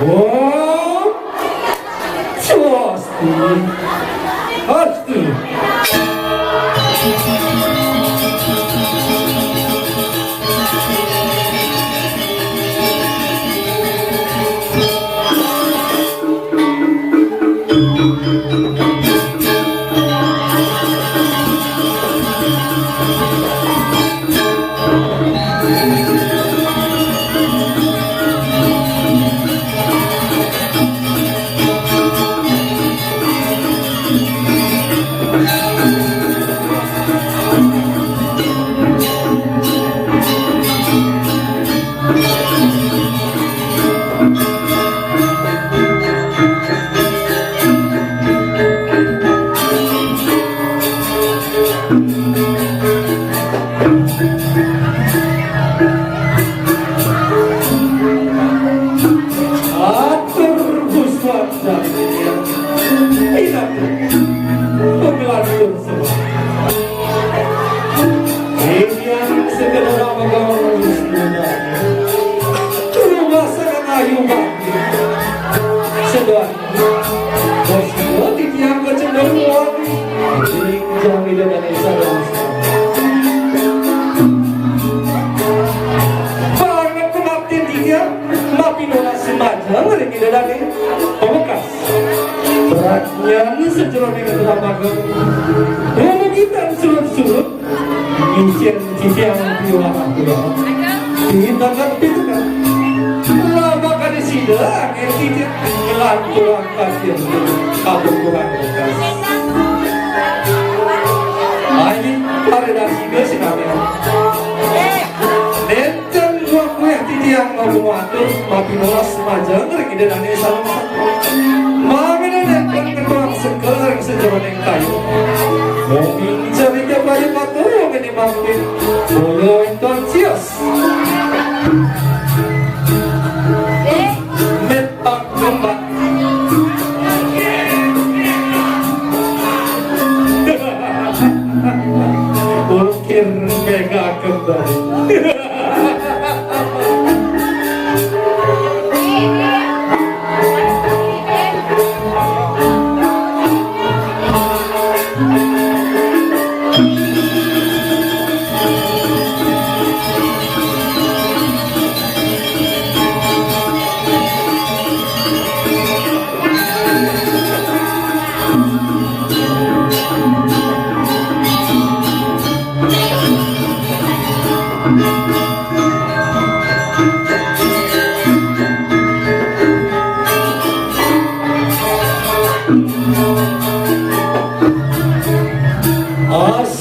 Oh, pasti. Pasti.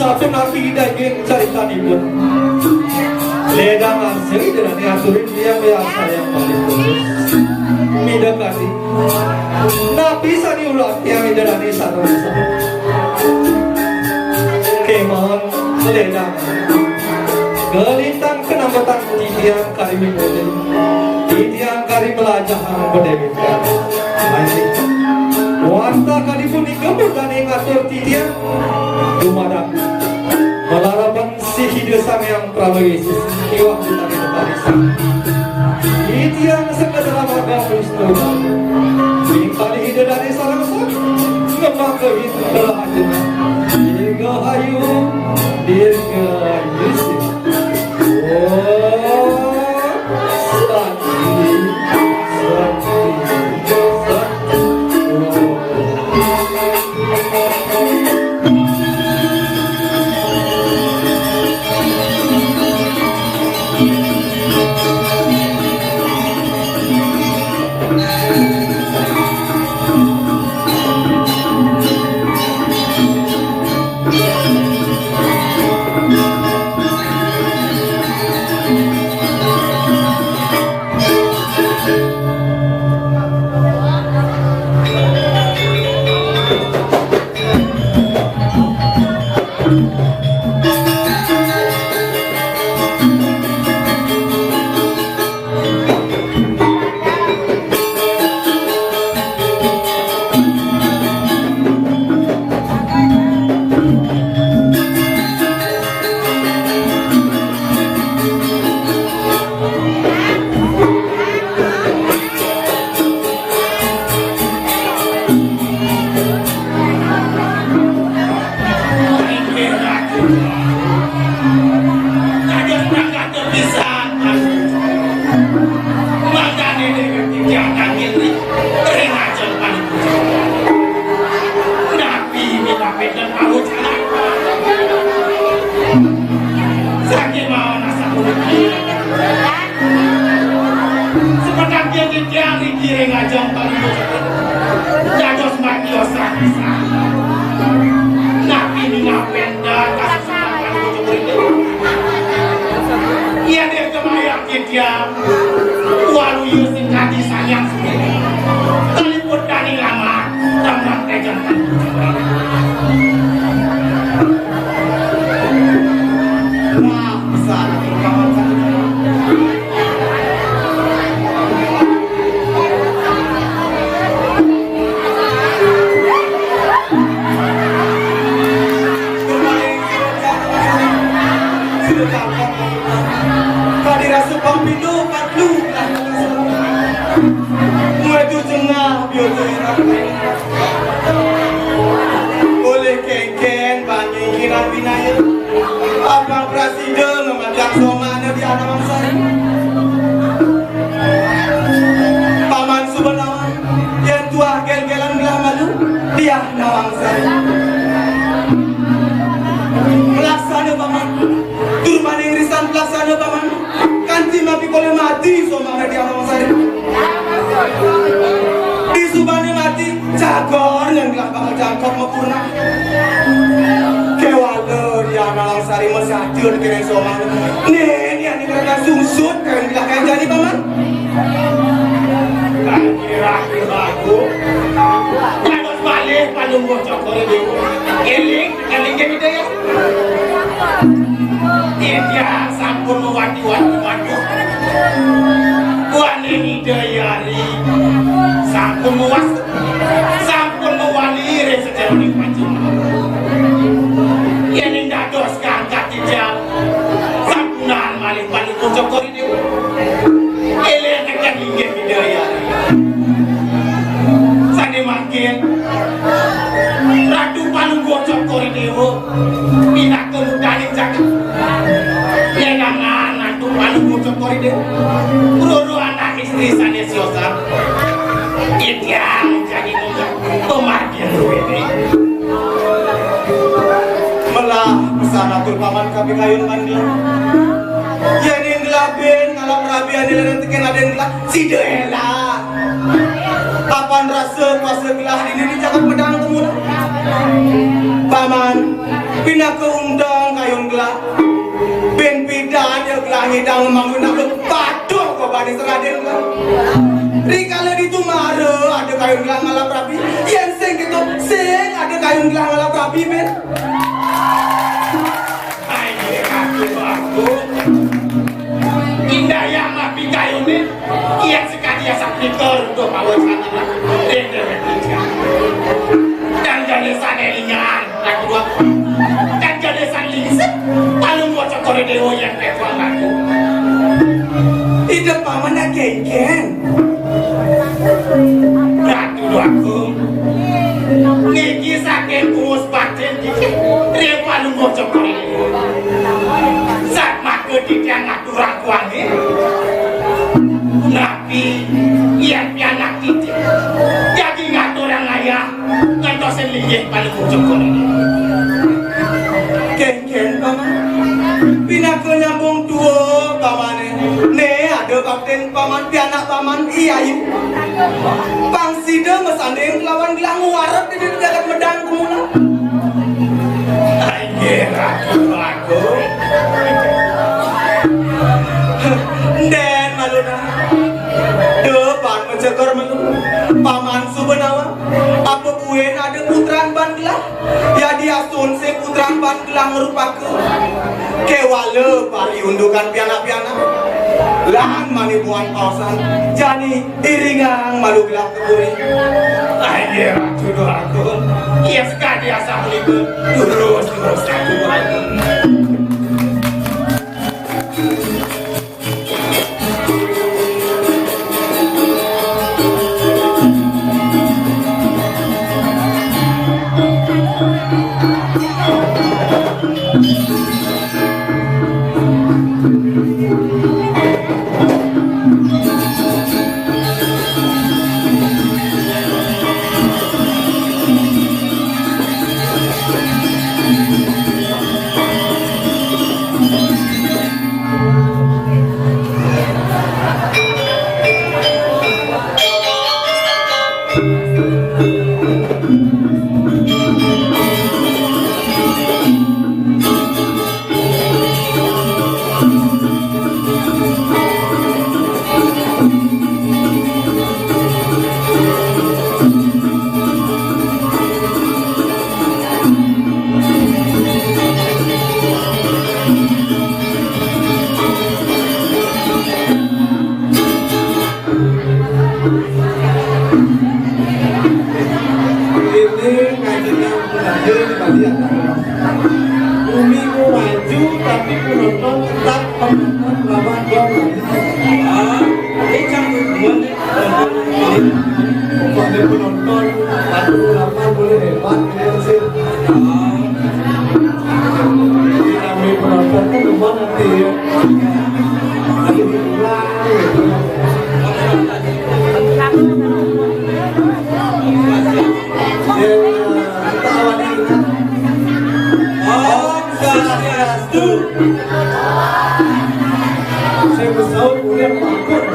Satu nabi daging cerita pun ledang asli dengan aturin dia biasa yang paling tulus midakati nabi sani ulat yang idarani satu kemang ledang gelintang kenambatan titian kari minggu titian kari belajahan berdebit wanta kali pun dikebut dan ingatur titian Dumadang melarapan si hidup sama yang prabagisis iwak kita di Parisa itu yang sekedar agama Kristen kali hidup dari sarang ngembang ke itu berhasil dirgahayu dirgayusi Yeah. Ada perangkat terpisah. Makanya dia kaki ringan paling Nabi minta pedan paut sakit mau nasa kulit seperti dia kiri ngajang paling jatuh mati osak Nabi minta pedan iya dia kemayak dia walau yusin kaki sayang terliput dari lama teman tejan nah bisa kadirasa pampindo patlu muatu jengah biotera oleh kengken banyi kiran binaya abang presiden memandang somana di anak saya paman subanawan yang tua gel-gelan belah malu dia nawang saya melaksana paman turman irisan pelaksana paman kanti mapi kole mati somana di anak saya di subane mati jagor yang belah bakal jangkok mempurna kewaler yang anak sari mesajur kira somana nen yang dikira sungsut keren belah kayak jadi paman kira-kira aku harus balik palung bocok kore dewa eling kita ya dia sampun mewati-wati buan ini dayari sampun mewali sejauh ini pancing yang ini dados kangkat tidak sampunan malih paling bocok kore dewa eling tekan linggih dayari sani makin Ratu Palung Bocok Kore Dewa minat kemudahan jagat yengangan Ratu Palung Bocok Kore Dewa Roro anak istri sana siosa dia menjadi pemargin ini melah pesana paman kami kayun mandi yang ngelabin ngalam rabian nilai tekan ada yang ngelak si Dela kapan rasa kuasa gelah ini jagat pedang kemulah paman pindah ke undang kayun gelah ben pidan ya gelah hidang mangunak patuh kau bani seraden gelah rikala di tumara ada kayun gelah ngalap rapi yang sing gitu sing ada kayun gelah ngalap rapi ben ayo aku indah yang api kayun ini yang sekali ya saknikor untuk bawa sana dan jalesan elingan dan jalesan lingsep palung bocok kore dewa yang petuang aku hidup pamannya geng-geng ratu aku ngiki sakit kumus batin dia palung bocok kore dewa saat maka dia ngaturang kuangin nabi yang pianak titik jadi ngatur yang ayah ngantosin linggih paling bocok kore ken paman pindah ke nyambung tua pamane ne ada kapten paman pianak paman iyayu pangsida mesanding lawan gelang warap di jagat medang kemula ayo aku den maluna depan mencegar melu paman subanawa apa buen ada putran bandlah ya dia sun se putran bandlah merupakan kewala pari undukan pianak-pianak lan mani buan pausan jani iringang malu gelah keburi ayo tuduh aku iya sekali asal itu terus aku Ada penonton, satu lama boleh hebat gitu sih. Kami penonton kan lumayan nanti ya. Nanti diulang gitu. Ya, kita awali dengan Om Swastiastu. saya bersaut kemudian mangkuk.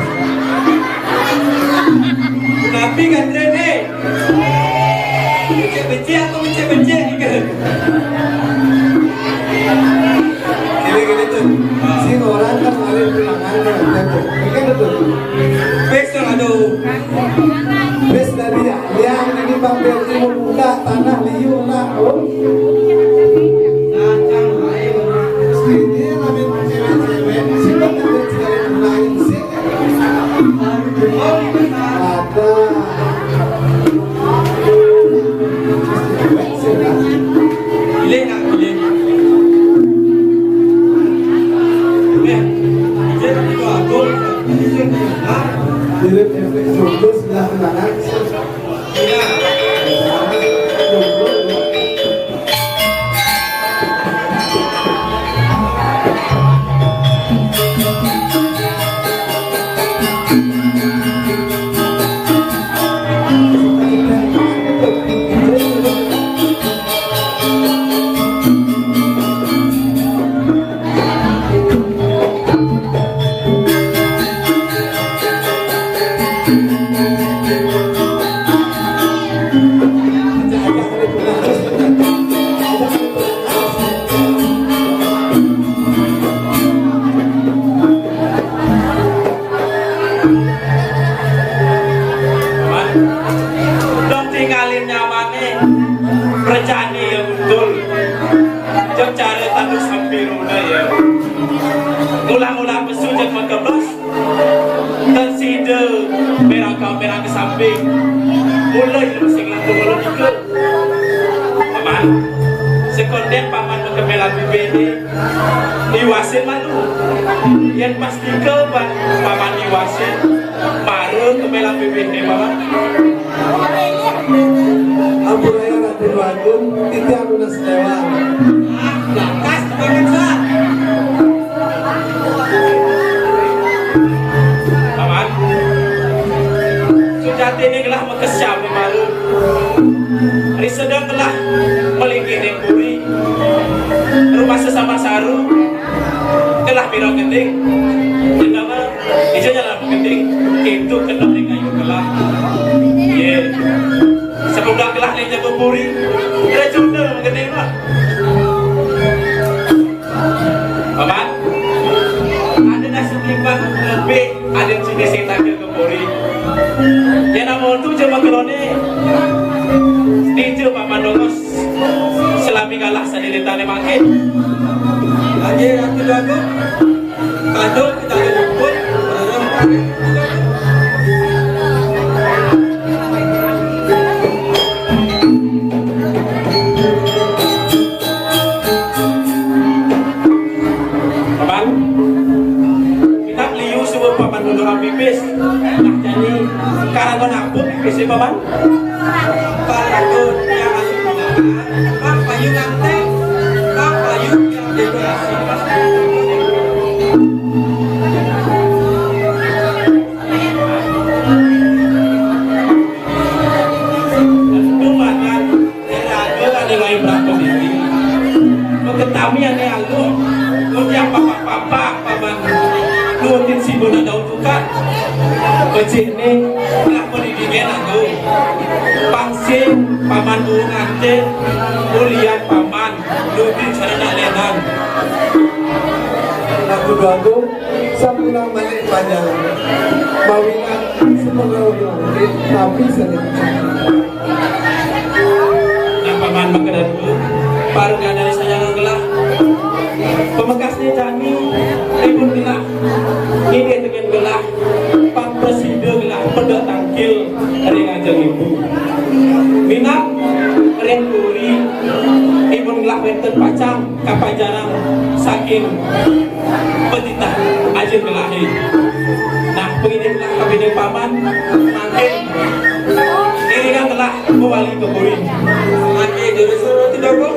Tapi kan Rene, benci aku benci ke. Gini tuh, si orang kan ada bilangannya, gitu. Ini betul. Besok aduh. Bes dari yang ini Bang Berti membuka tanah liu lah, om. Ini lamin cewek-cewek, si Bang Berti dari lain sih. Ada. Gile nak gile. Jadi itu aku. Dirip efek jomblo sebelah kanan. Jomblo. Dong tinggalin nyawane. Percani ya betul. Jom cara tanduk sampiruna ya. Ulang-ulang pesu jam makablas. Dan sida merang ke samping. Mulai masing lantung ulun ikut. Paman, sekonden paman mengkemela bibini. Iwasin malu. Yang pasti ke paman iwasin. Baru kemela bibini paman. Abu Raya Raden Wagung, Titi Aruna Sedewa. Lantas pemirsa. Paman, sudah ini telah mengesyam malu. Hari sedang telah melingkir puri. Rumah sesama saru telah pirang genting. Jenama hijau jalan genting. Itu kena dengan kayu kelah. Ye, sebelum kelah ni jago puri. Ada cunda genting lah. Paman, ada nasi limbah lebih ada jenis yang tak ke puri. Yang nama itu cuma kerone. Itu paman dongos selami kalah sadilitan makin. Lagi aku jago. Kadang kita ada jemput. Paman, kita liu semua paman dulu pipis. Nak jadi karagon aku pipis paman. Karagon yang asli paman, payung ganteng, payung yang dekorasi. Kami yang aku, yang papa paman, nurutin si bodoh daun juga. Kecil ni, nak pendidikan aku. Pangsin paman ngante, kuliah paman, nurutin sarana lenan. Aku Wagung, sampulang balik panjang. Bawina semoga ulang, tapi sedikit. Nah paman makan dulu, baru dari saya ngelah. Pemekasnya kami, ibu gelah, ini dengan gelah, pak presiden gelah, pedak tangkil, dari ngajak ibu. Minat, renturi, ibu gelah wenten pacang, kapal jarang, saking petitah, aja gelahin. Nah, begini gelah kami dengan paman, nanti Raden, iringan telah kembali ke Puri. Mati dari suruh tidak kok.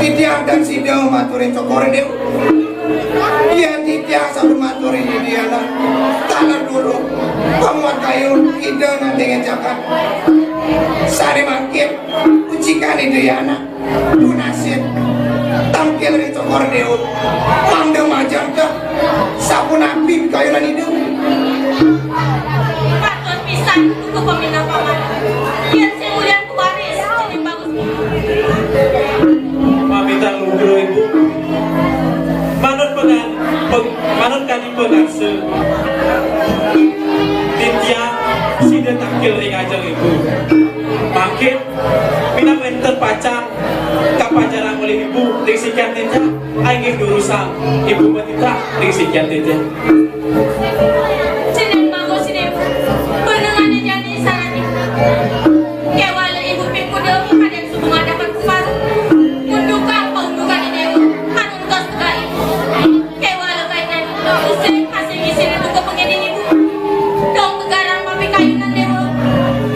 Titiang dan sidang maturin cokore deh. Dia titiang sambil maturin di dia lah. Tangan dulu, pamuat kayu ide nanti ngejakan. Sari mangkir, ucikan ide anak. Lunasin, tampil di cokore deh. Mangdeng majang ke, sapu napi kayu lan ide. Patut pisan buku peminat paman. Biar semulian pewaris jadi bagus. Pamitan lugro ibu. Manut kani pengase. Titiang sida takil ring ajeng ibu. Makin pinang lenten pacang kapajaran oleh ibu ring sikian tinja aing durusang ibu betita ring sikian tinja. Sinin bagus sinin. Pendengannya jadi sana nih. Kewala ibu pikku dewa kadang subung dapat kupas. Mundukang paundukan ini anun kos sekali. Kewala kaitan usai hasil gisin itu ke pengedin ibu. Dong kegarang papi kayunan dewa.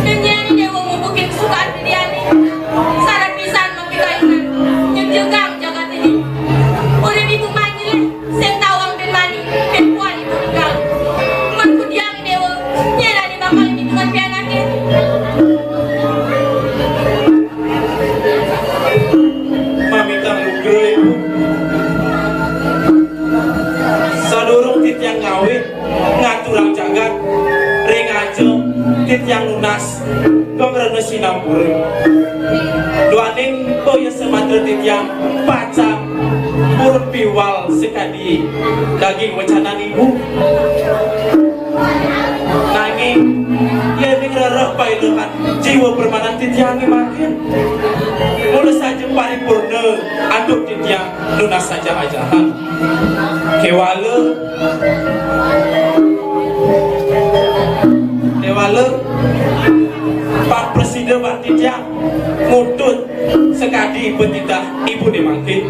Dan jadi dewa membukin kesukaan dia nih. Sarap pisan papi kayunan. Nyejegam jagat ini. Udah ibu manggil sing tawang ben mani ben puan ibu tinggal. Manku diang dewa. Nyela di bakal hitungan pianaknya. Pamitan lugro ibu. Sadurung titiang ngawit ngaturang jagat ring ajeng tit yang lunas pengrene sinampurung duaning boya sematra tit yang pacang purun piwal sekadi daging wacanan ibu nanging ya ning rereh pailehan jiwa permanan tit yang makin mulai saja paripurna anduk tit yang lunas saja ajahan kewala Pak Presiden Batin yang ngutut sekadi petidah ibu dimangkin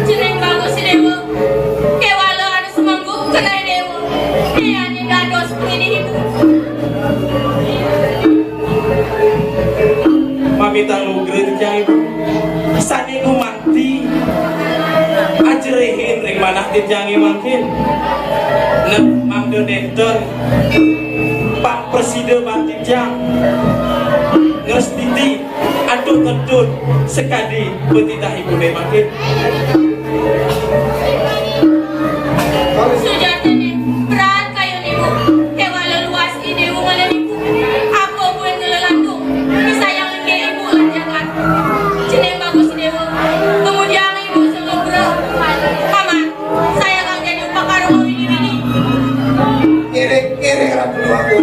jeneng bagus si dewa kewala anu semanggu kenai dewa dia nih dados pengini ibu mamita lugre yang ibu sani mati ajrehin ring manah tityangi mangkin nek mangdo nenten Pak Presiden Batin yang ngerstiti aduh ngedut sekadi petidah ibu dimangkin sujatnya berat kayu ibu kewala luas ini ibu ngelen ibu apa pun ngelelandung disayang ke ibu lanjangan jeneng bagus si dewa kemudian ibu sengebro paman saya akan jadi upakara ini Kere ratu aku.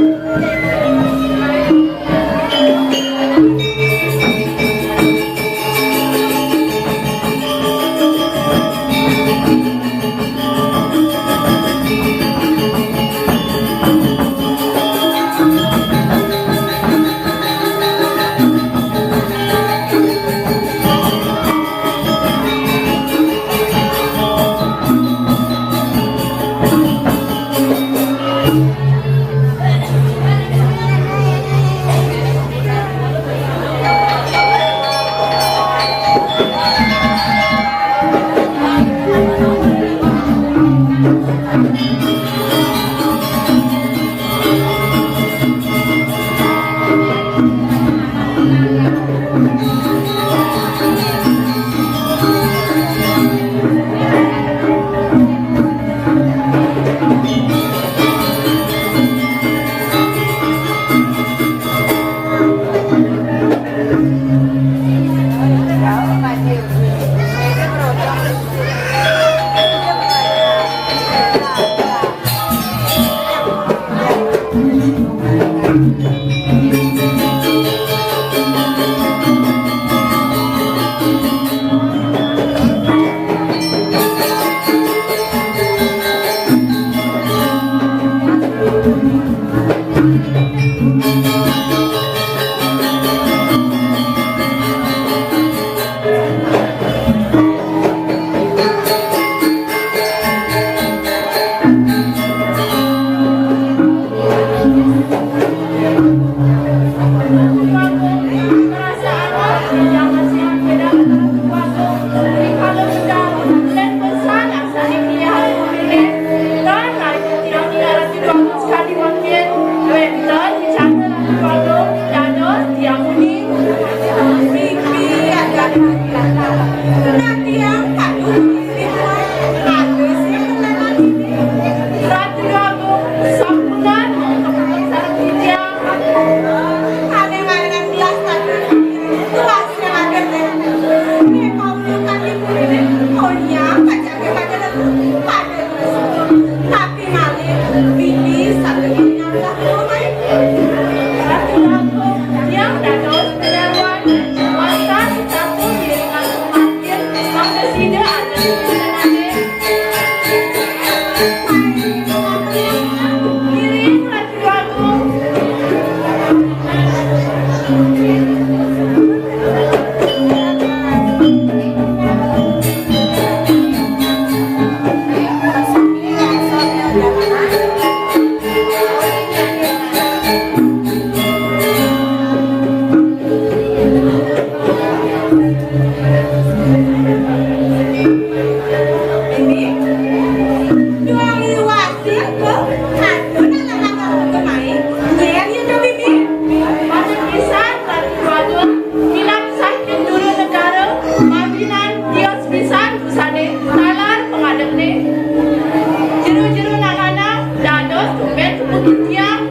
Jiru-jiru nangana dados tumben tubuh tiang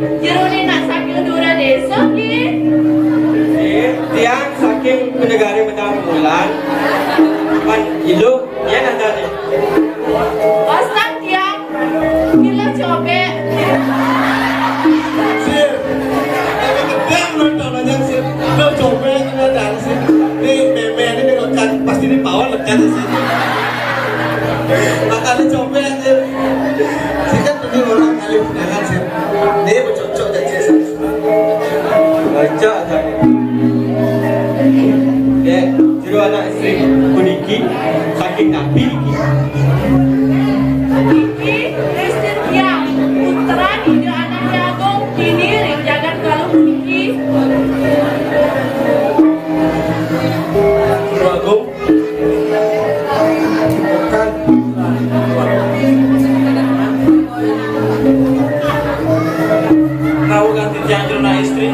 cobek. Sir, yang nonton aja sih. Lo coba nggak sih. Ini meme ini lekat, pasti ini pawon lekat sih. Makanya coba sih. Sih kan ini orang kali undangan sih. Dia bercocok jadi sih. Baca tadi. Ya, jadi anak istri kuniki saking nabi iki. Iki istri dia putra ide anaknya Agung ini ring jagat kalau iki. Guru Agung. Bukan. Tahu kan titiang jurna istri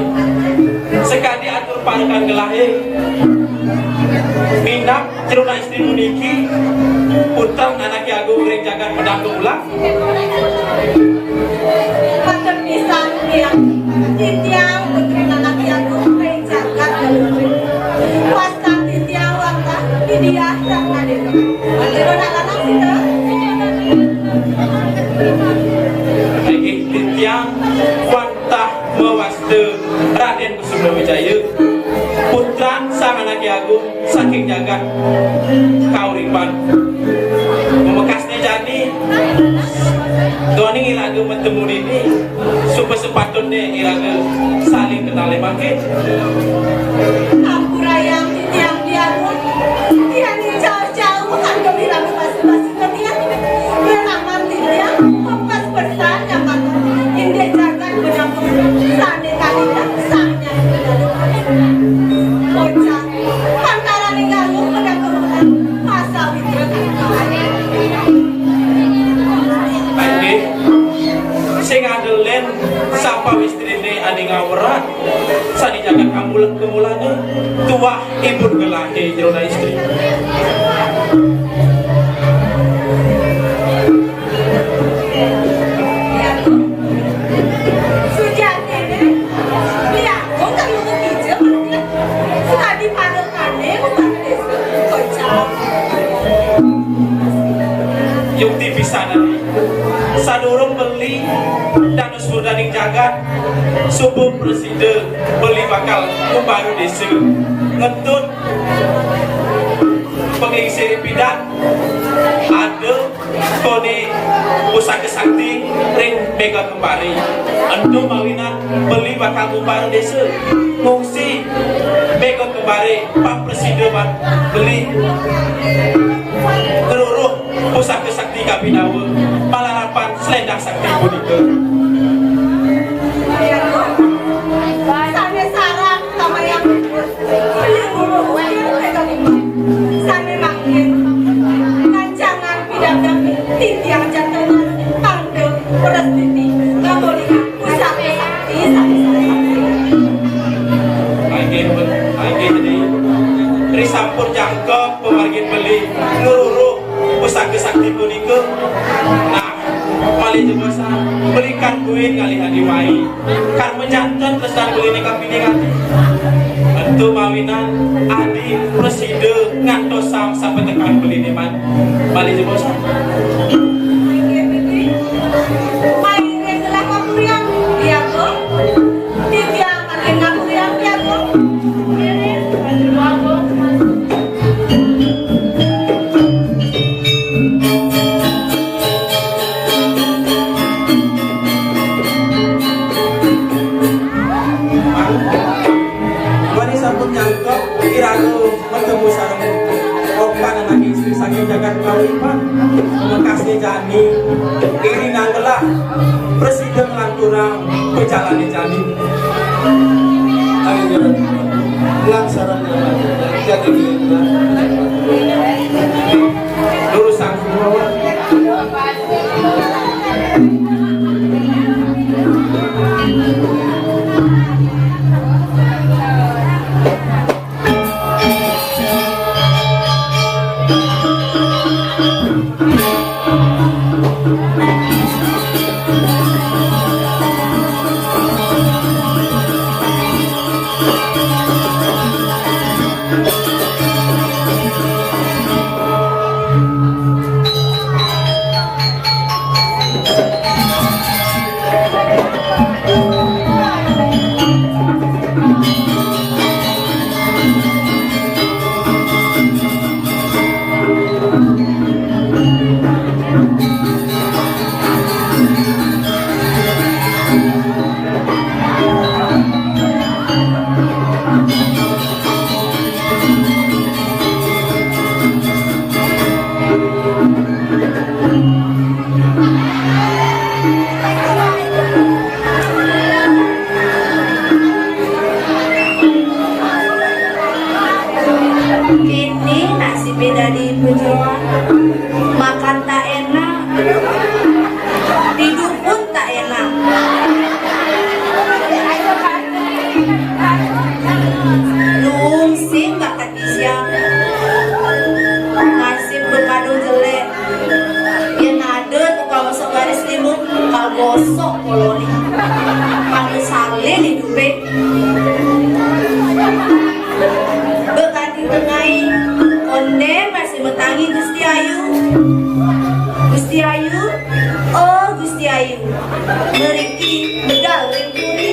sekali atur pangkat gelahe minap jurna istri muniki utang anak Agung ring jagat pedang ulang Paten pisan tiang putri anaknya Agung ring jagat kalau wasta tiang wasta dia sang nade. Aliro anak kita. lagi titiang wantah mewaste Raden Kusuma Wijaya putra sang anak Agung saking jagat kauripan memekasnya jani Doni iraga bertemu ini super sepatutnya iraga saling kenal makin Ampurayang tiang dia pun tiang jauh-jauh kan gembira basi-basi ketiang berangan tiang kompas besar yang patut indek jagat benar-benar sane kalian sanya bocah antara ninggalu pedang kemulan masa witra Andi sing andelen sapa wistrine adi ngawrat sani jagat kemulane tua ibu gelahe jroda istri Sujati dia kok kan lu hijau tadi padang kane bukan desa bocah yukti pisanan sadurung beli dan sudaning jagat subuh presiden beli bakal baru desa ngetut pengisir pidat ada kode pusaka sakti ring mega kembali ento mawinan beli bakal baru desa fungsi mega kembali pak presiden beli teruruh pusaka sakti kabinawa palarapan selendang sakti budika Sane sarang sama yang sane makin kancangan pidadang titiang jantanan pandeng perestiti kamolika pusaka sakti lagi jadi risampur jangkep pemargin beli ngeruruh pusaka sakti budika nah paling jebasa belikan kuin kali hadiwai kan menjantan terus dan beli nikah pilih ganti untuk mawinan adi presiden ngantos sampai tekan beli neman paling jebasa main gelah kapuriang dia kok titiang makin kapuriang dia kok Wani sampun nyangkep irago bertemu sareng opan anak istri saking jagat kauripan mekasnya jani iri nanggelah presiden lanturang berjalan jani Ayo jalan. Pelaksanaan jadi kita. lurus sang semua gosok koloni. Kami salin hidupnya. Bekati tengai, onde masih metangi Gusti Ayu. Gusti Ayu, oh Gusti Ayu, meriki bedal rengkuri.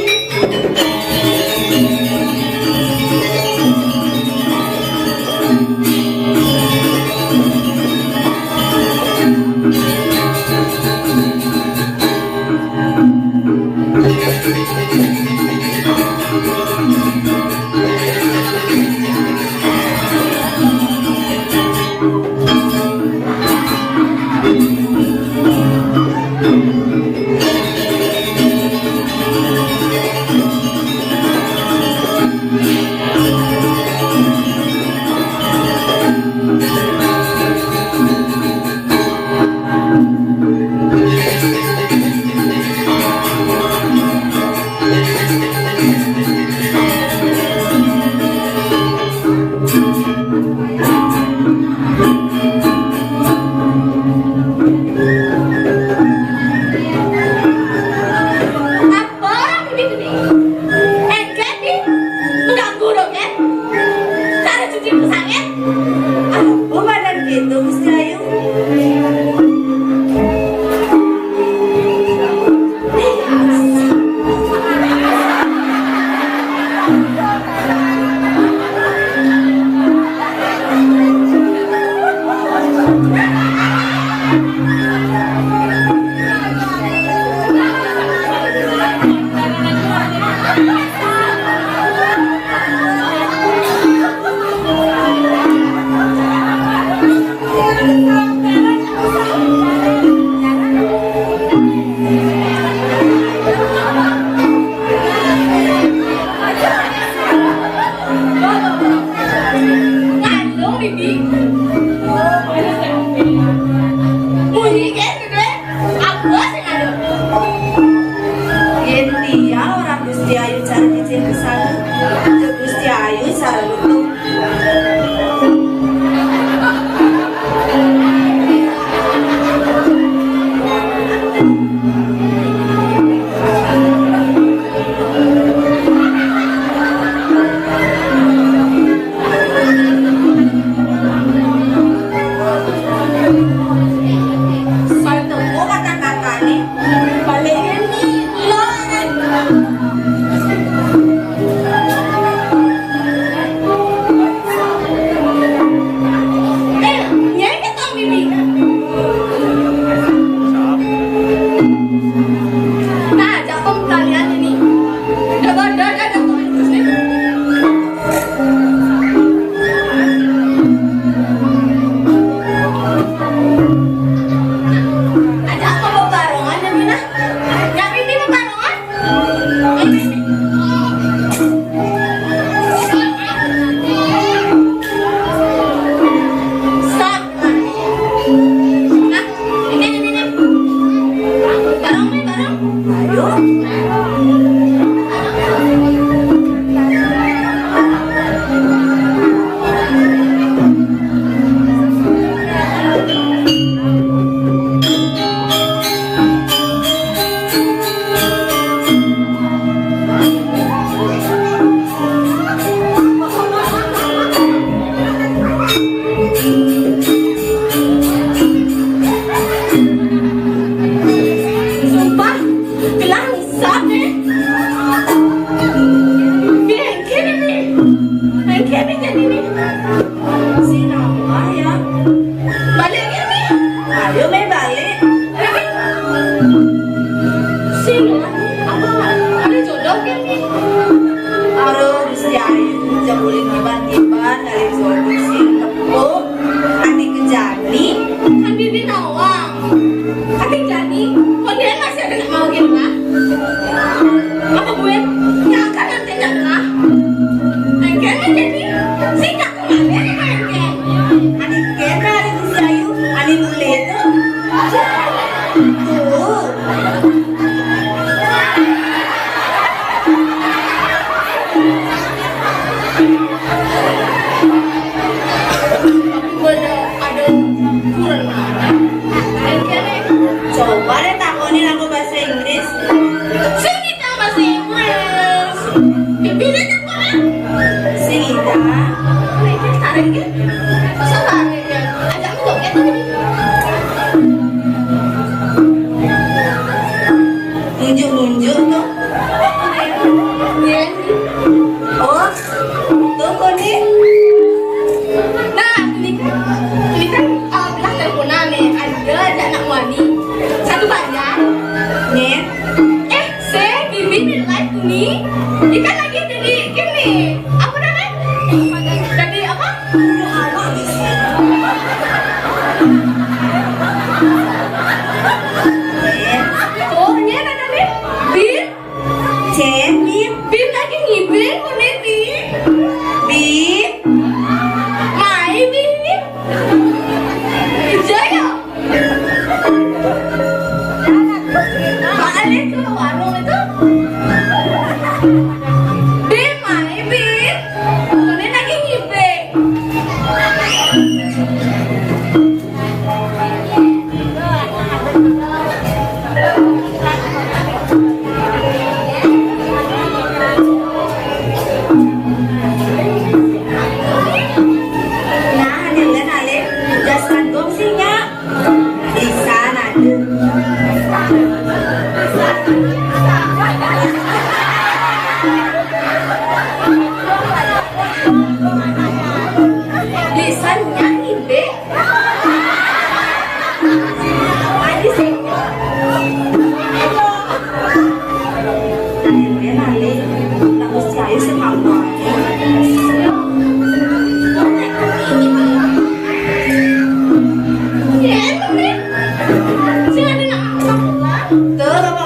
Coba deh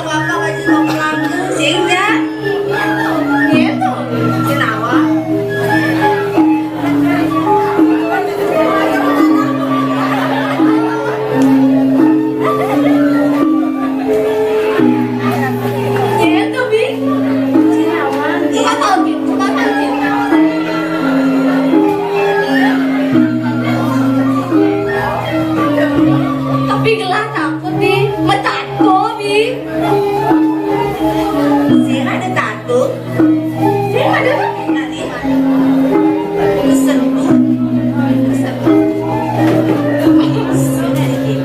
bapak aja mau langsung sehingga gitu senawa. Gitu bi senawa apa gitu bapak gitu. Tapi gelah takut bi, matato bi. Sira ada tato, sira ada nanti pesen tuh, pesen. Sira dikit.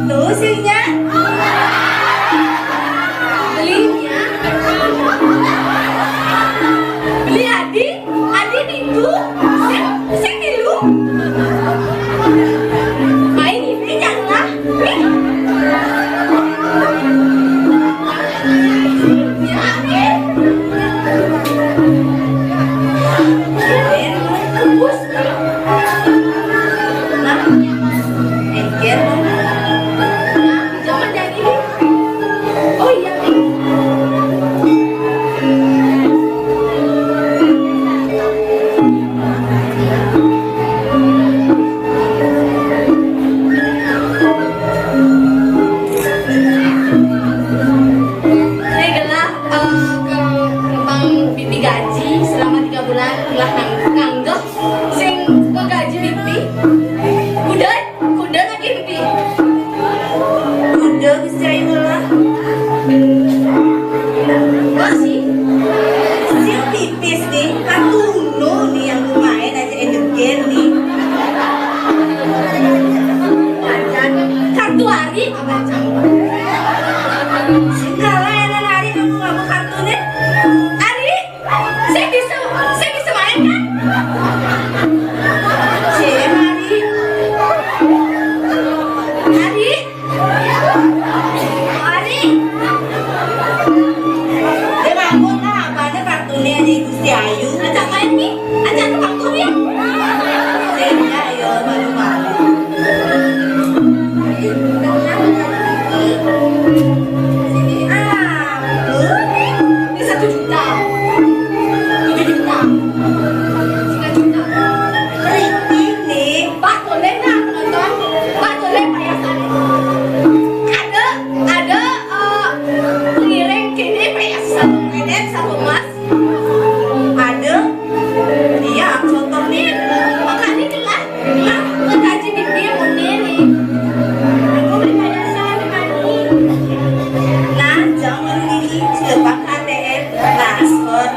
Tuh sihnya, belinya, beli adi itu. Sing dulu. Main ini janganlah. Ya, kubus. Nah, engkel. Nah, jangan jadi. Oh iya. Gaji selama 3 bulan lah nganggep sing gaji bibi kuda lagi bibi kuda bisa ayo lah masih sing tipis nih katuno nih yang lumayan aja endeger nih kartu hari apa cang segala enak hari kamu ngapa kartunya saya bisa main kan? Hari. Dia bangun lah, mana kartunya di Gusti Ayu. Ajak main nih, ajak kartun ya. Saya ayo malu-malu. Sini ini 1 juta. 7 juta. 3 juta. Kritik nih. Pak boleh nggak nonton? Pak boleh perhiasan. Ada pengiring kini perhiasan edet satu emas. Ada. Iya, contohnya makanya kelas. Nah, gaji bibi mau nih. Aku beli perhiasan kali. Nah, jangan ini cepat ATM transfer.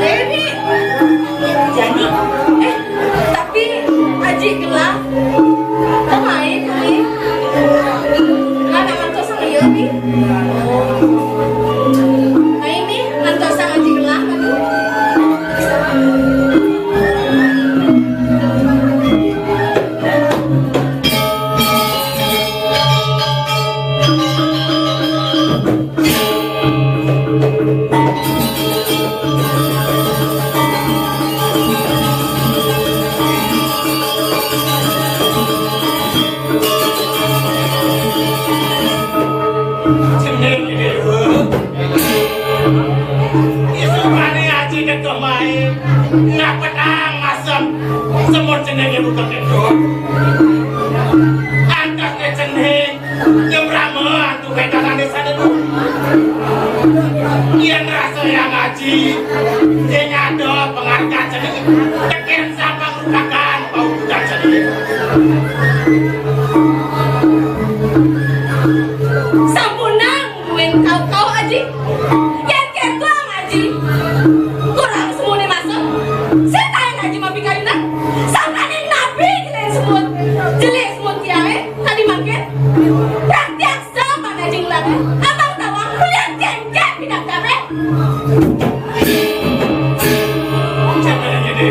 Ini jadi tapi aji gelap main kali ada mantos sama Yobi main nih mantos sama aji gelap aduh semut jenenge buka kedok antasnya jeneng nyemrame antu kedanan desa dulu ia ngerasa yang ngaji dia nyado penghargaan jeneng teken sama merupakan bau budak jeneng Sampunang duit kau aji yang ketuang aji kurang semuanya masuk saya tanya aji mapi kayunan sampai nabi kita sebut jelek semut tiawe tadi makin praktek sama aji ngelaknya abang tawang kuliah kengkeng pindah kabe jangan jadi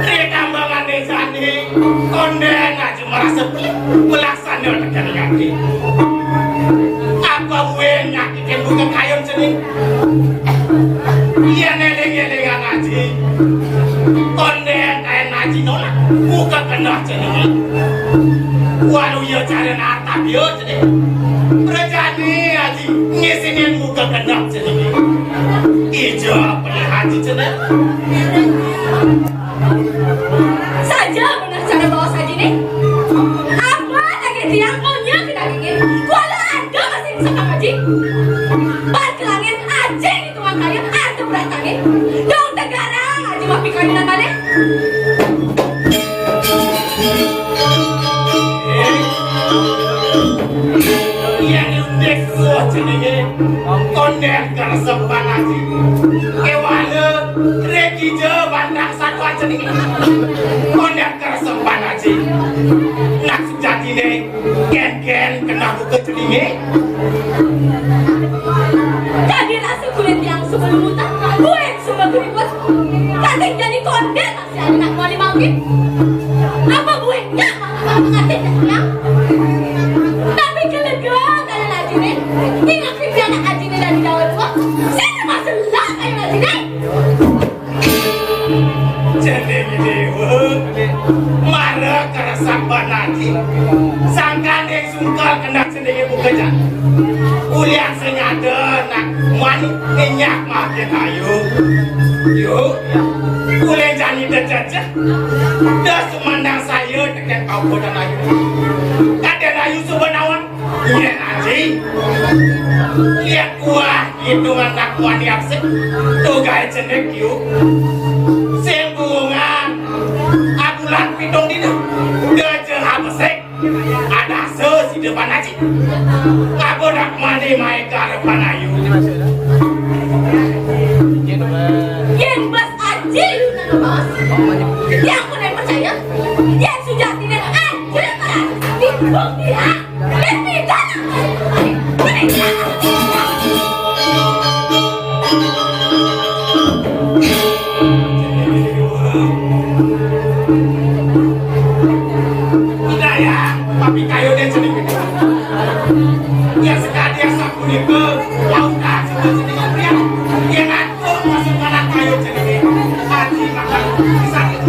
rekambangan desa ini konden aja merasa melaksanakan negara-negara apa gue nyakitin bukan kayon sini iya neleng-neleng ngaji konden kayak ngaji nolak muka kena cenderung walau ya cara nata dia cenderung berjadi aji ngisinin muka kena cenderung ijo pelih haji cenderung Saja benar cara bawa saji nih. Apa lagi tiang punya kita gigit? Kalau ada masih bisa kaji. Balik ke langit aja di tuang kayu ada berat angin. Dong negara aja mau pikir dengan balik. yang udah kuat cenderung konden keresepan aji kewala reki je bandang satu cenderung konden keresepan aji nak sejati nih gen kena buka cenderung Jadi rasa kulit yang sebelum muta, gue semua keribut. Kanting jadi konden masih ada nak wali maukin. Apa gue nggak mau mengatin ya? Tapi kelegaan kalian aja nih, tinggal kerja anak aja nih dari Jawa tua. Sini masih lah kayak aja nih. jadi dewa marah keresapan aji sangkan yang sungkal kena cenderung buka jan ulian senyada nak mani minyak makin ayu yuk ulian jani dejajah dah semandang saya dengan kau bodan ayu kadang ayu sebenawan lihat aji lihat kuah hitungan nak wani absen tuh gaya cenderung yuk sembungan abulan pidong dina deje habesek ada si depan aji ngabodak mandi main ke depan ayu Yang bas aja lu bos. Yang pun yang percaya, yang sudah tidak ada kan? Dibukti ya, dan tidak. Tapi kayu dia sedikit yang sekali yang sapu ni ke lautan sedikit pria yang ngatur masuk anak kayu sedikit hati makan sakit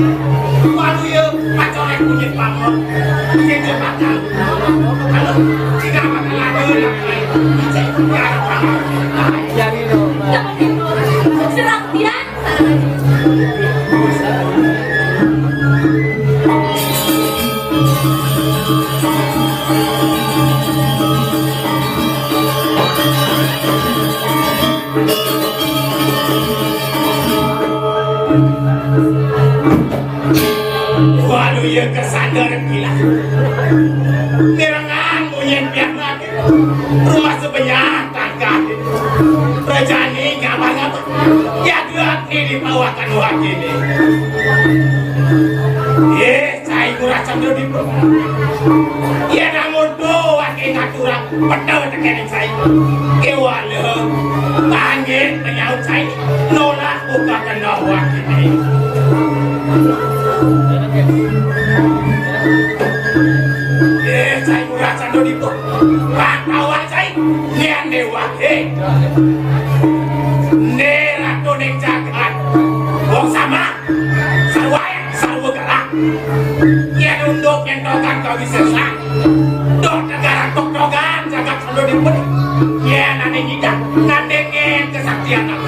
walau ya pacorek kunyit bangun kunyit jembatan kalau tidak makan lagi ya Jangan itu, serang dia. walau ya kesandar gila merengan kunyit biar rumah sebanyak tangga Rajani ngabar-ngabar ya dua ni dibawakan wakil ini saya kurang cenderung di ya namun doa ke ngaturang penuh tekening saya kewala panggil penyaut saya nolak buka kena wakil ini saya kurang cenderung di pantauan saya nian dewa ratu ning jagat wong sama sarwaya sarwa galak yen unduk yen tokan kau bisa sak dok negara tok-tokan jagat selalu diput yen ane nyidak ngandengin kesaktian aku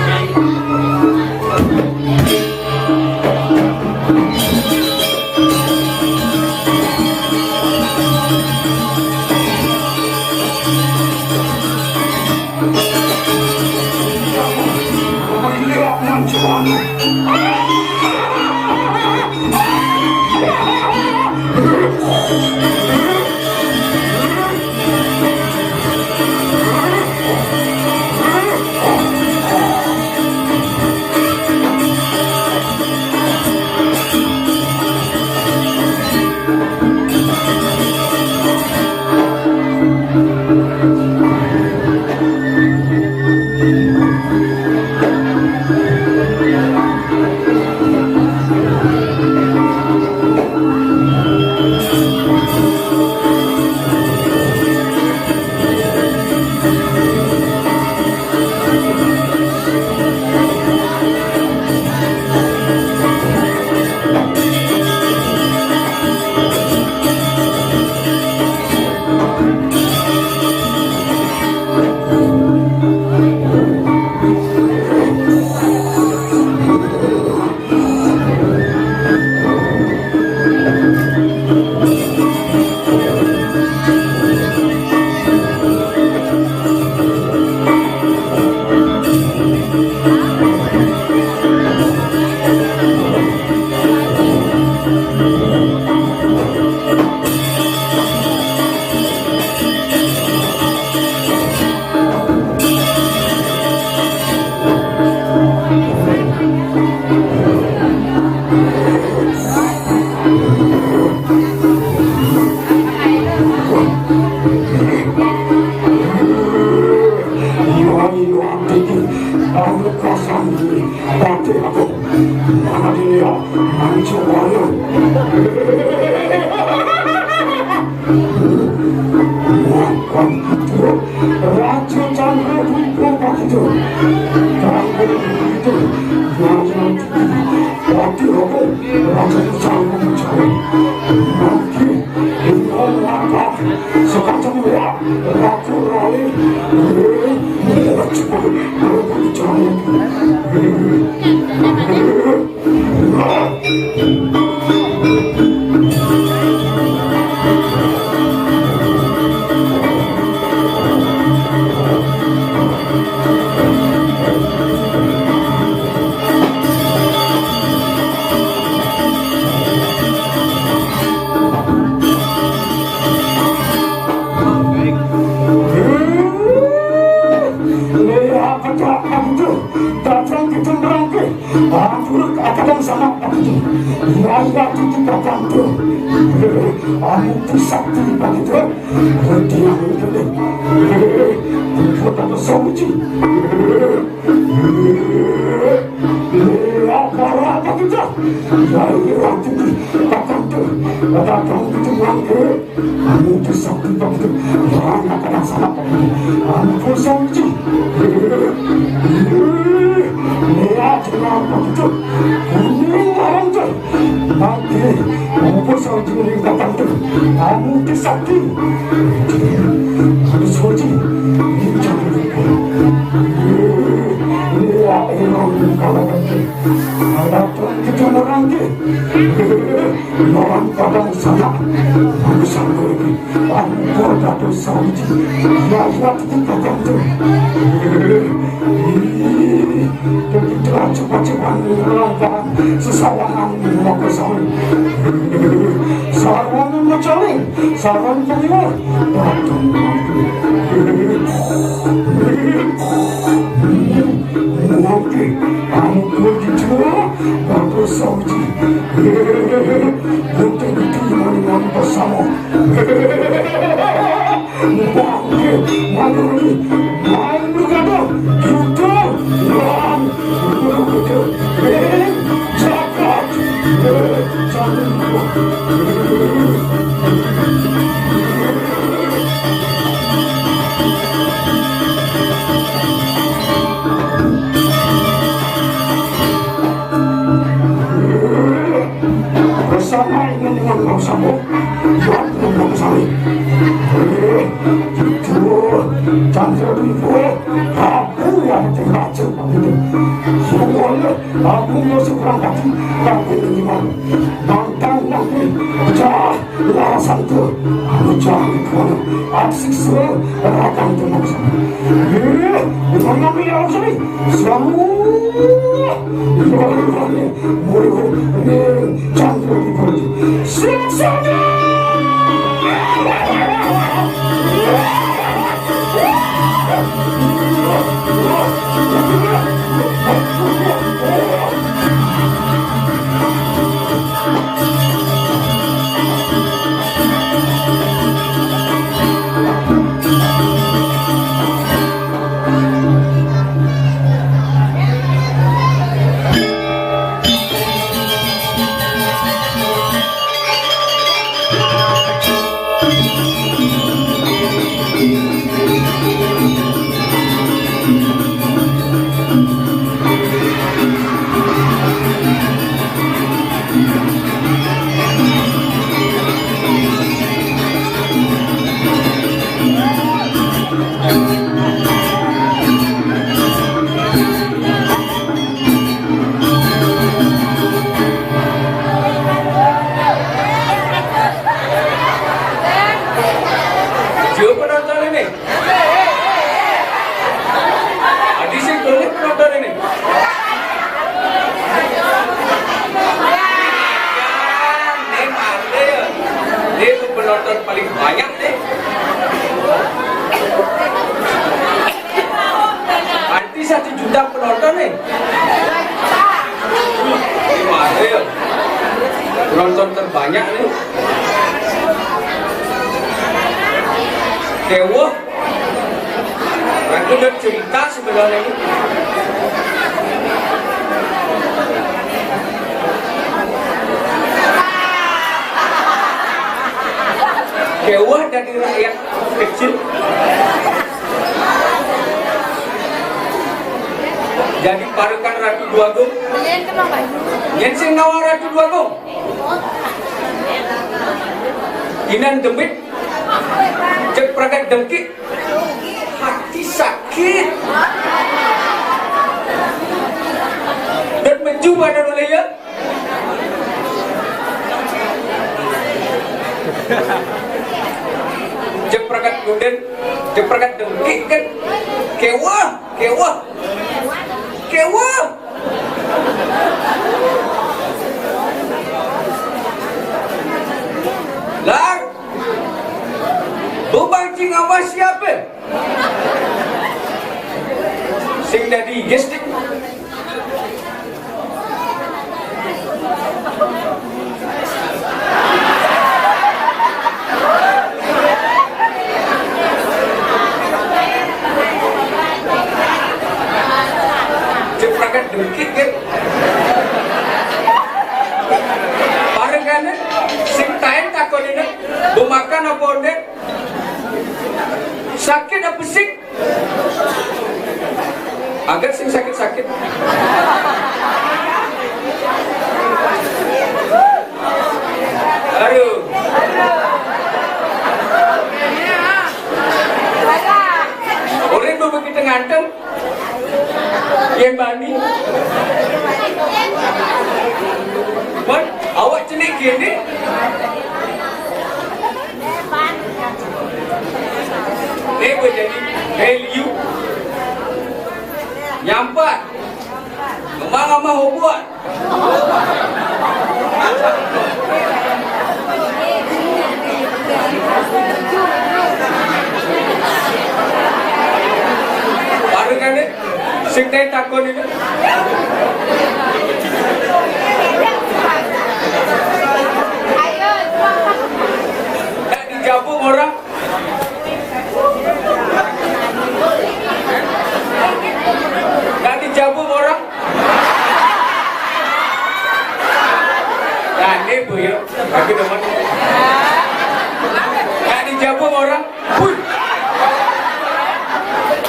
penonton terbanyak nih. Dewa, aku udah cerita sebenarnya ini. Dewa dari rakyat kecil jadi parukan Ratu Duagung. Yang sing ngawal Ratu Duagung Inan demit cek pragat dengki hati sakit dan mencoba dan oleh ya cek pragat guden cek pragat dengki kan kewa lang bebancing sama siapa sing dari gestik ceprakan dengkit kan barengan sing taen takon ini bemakan apa onde sakit apa sih agar sing sakit-sakit aduh orang tuh begitu nganteng yang bani man awak celik gini gue jadi value nyampat ngomong-ngomong hubungan baru kan deh sing teh takon ini tak digabung orang tak dijabung orang nah ini bu ya bagi teman tak dijabung orang wuih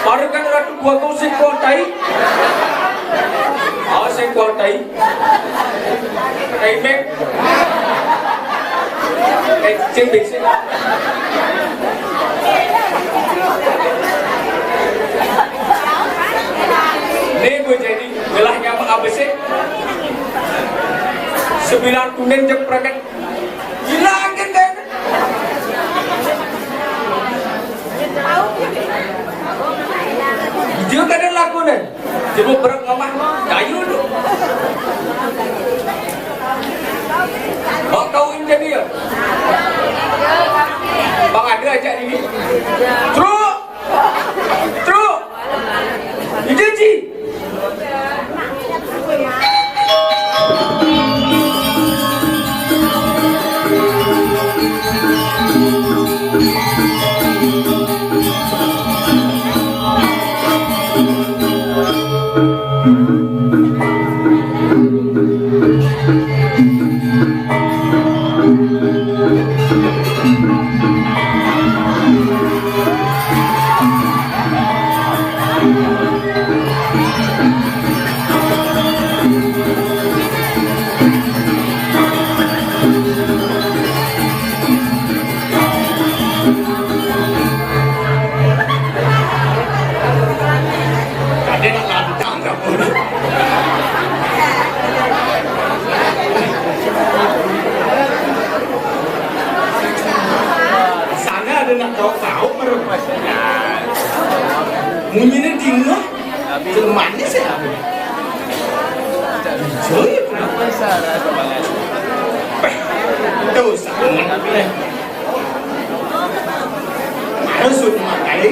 baru kan Ratu Duagung sing kuantai sing kuantai kayak mek kayak cing besi ini gue jadi gelahnya apa sih 9 kuning jeprakan hilangin kan dia kadang laku nih coba berak ngomong kayu tu bang kau ini dia bang ada ajak ini truk Ijeji munyinya dingin itu manis ya tuh sangat harus makan